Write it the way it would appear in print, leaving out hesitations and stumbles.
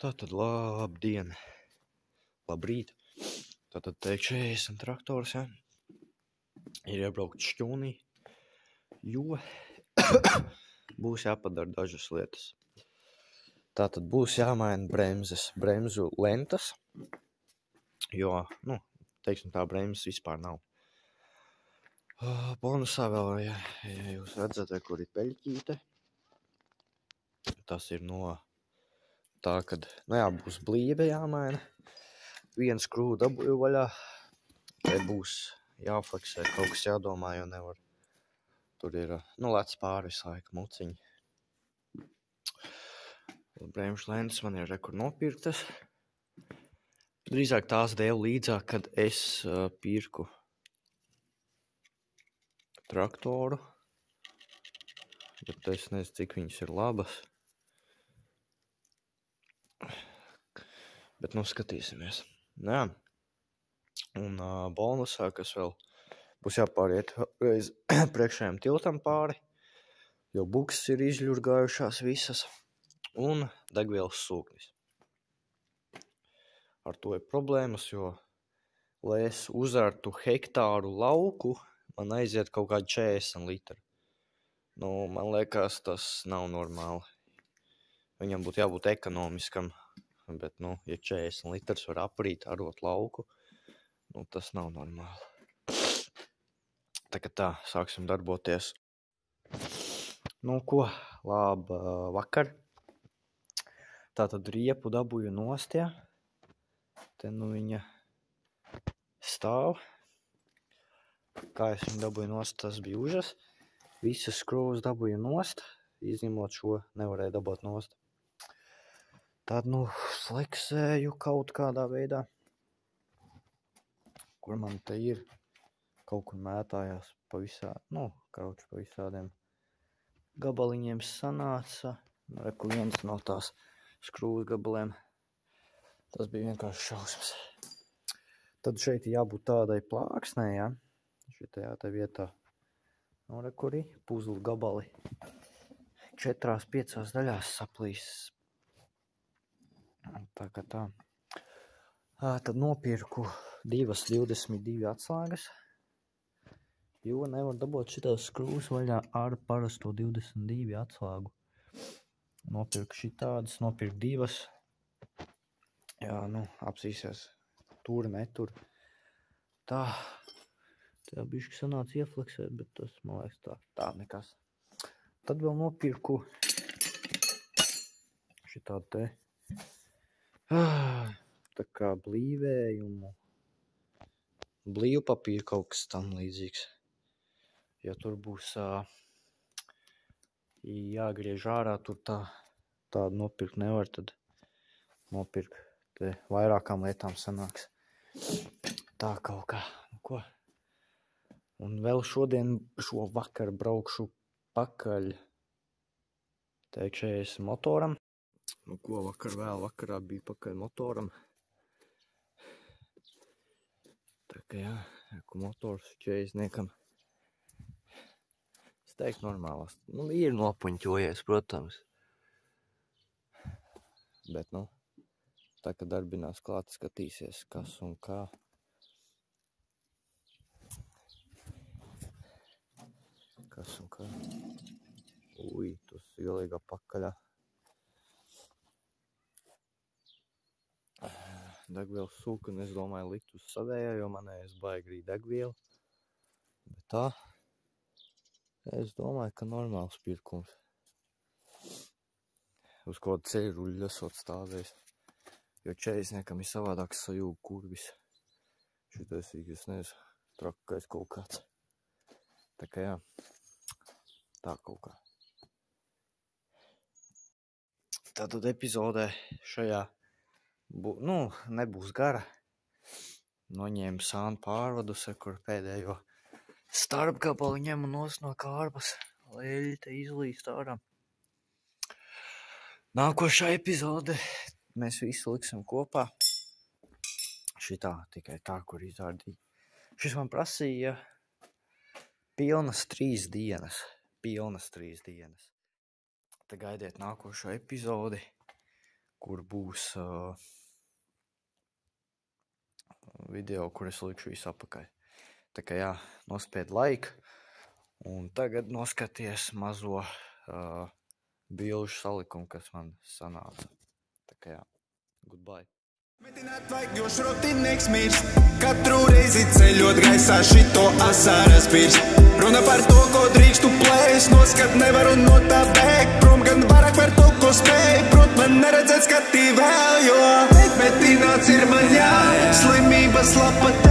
Tātad labdien, labrīt. Tātad T40 traktors, ja, ir iebraukts šķūnī, jo būs jāpadara dažas lietas. Tātad būs jāmaina bremzu lentas, jo, teiksim tā, bremzes vispār nav. Bonusā vēl, ja jūs redzat, kur ir peļķīte, tas ir no tā, kad, būs blīve jāmaina. Vienu skrūvu dabūju vaļā, te būs jāfleksē, kaut kas jādomā, jo nevar. Tur ir, lec pāri visu laiku muciņi. Bremžu lentes man ir rekur nopirktas. Drīzāk tās devu līdzāk, kad es pirku traktoru. Bet es nezinu, cik viņas ir labas. Bet skatīsimies. Jā. Un bonusā, kas vēl būs jāpāriet reiz priekšējiem tiltam pāri, jo bukses ir izļurgājušās visas, un degvielas sūknis. Ar to ir problēmas, jo, lai es uzartu hektāru lauku, man aiziet kaut kādi 40 litri. Man liekas, tas nav normāli. Viņam būtu jābūt ekonomiskam, bet, ja 40 litrs var aprīt, arot lauku, tas nav normāli. Tā, sāksim darboties. Ko, vakar. Tātad riepu dabūju nost, ja. Te viņa stāv. Kā es viņu dabūju nost, tas bija užas. Visas skrūvas dabūju nost, izņemot šo nevarēju dabūt nost. Tad, fleksēju kaut kādā veidā. Kur man te ir, kaut kur mētājās pa visādiem gabaliņiem sanāca. Reku viens no tās skrūvas gabaliem. Tas bija vienkārši šausmas. Tad šeit jābūt tādai plāksnē, ja? Šitajā te vietā. Rekuri, puzlu gabali 4-5 daļās saplīs. Tā kā tā. Tad nopirku 2 atslēgas, jo nevar dabūt šitās skrūvas vaļā ar parasto 22 atslēgu. Nopirku šitādas, nopirku 2. Jā, apsīsies. Tur, netur. Tā bišķi sanāca iefleksēt, bet tas, man liekas, tā nekas. Tad vēl nopirku šitādu te tā kā blīvējumu, blīvu papīru kaut kas tam līdzīgs. Ja tur būs jāgriež ārā, tur tādu nopirkt nevar, tad nopirkt te vairākām lietām sanāks. Tā kaut kā, ko. Un vēl šo vakar braukšu pakaļ T40 motoram. Ko vakarā bija pakaļ motoram. Tā kā jā, motors 40-niekam. Es teiktu normālās. Ir nopuņķojies, protams. Bet, tā kā darbinās klāt, skatīsies, kas un kā. Kas un kā. Tas ielīga pakaļā. Degvielas sūku, un es domāju likt uz savējā, jo manējais baigi rīt degvielu. Bet tā, es domāju, ka normāls pirkums. Uz kaut ceļu ruļu esot stāvējis. Jo 40-niekam ir savādāks sajūga kurvis. Šitais ir, es nezinu, trakais kaut kāds. Tā kā jā, tā kaut kā. Tātad epizodē šajā nebūs gara. Noņēmu sānu pārvaduse, kur pēdējo starpgabalu ņemu nost no kārbas. Leļi te izlīst ārā. Nākošā epizode mēs visu liksim kopā. Šitā tikai tā, kur izrādīja. Šis man prasīja pilnas 3 dienas. Te gaidiet nākošo epizodi. kur būs video, kur es likšu visu apakaļ. Tā kā jā, nospied laiku, un tagad noskaties mazo bilžu salikumu, kas man sanāca. Tā kā jā, goodbye. Metināt vajag, jo šrotinieks mirst. Katru reizi ceļot gaisā šito asaras pirst. Runa par to, ko drīkstu plēst. Noskat nevaru no tā bēgt. Prom gan vairāk par to, ko spēj. Prot man neredzēt skatī vēl, jo metināts ir man jā. Slimības lapatē.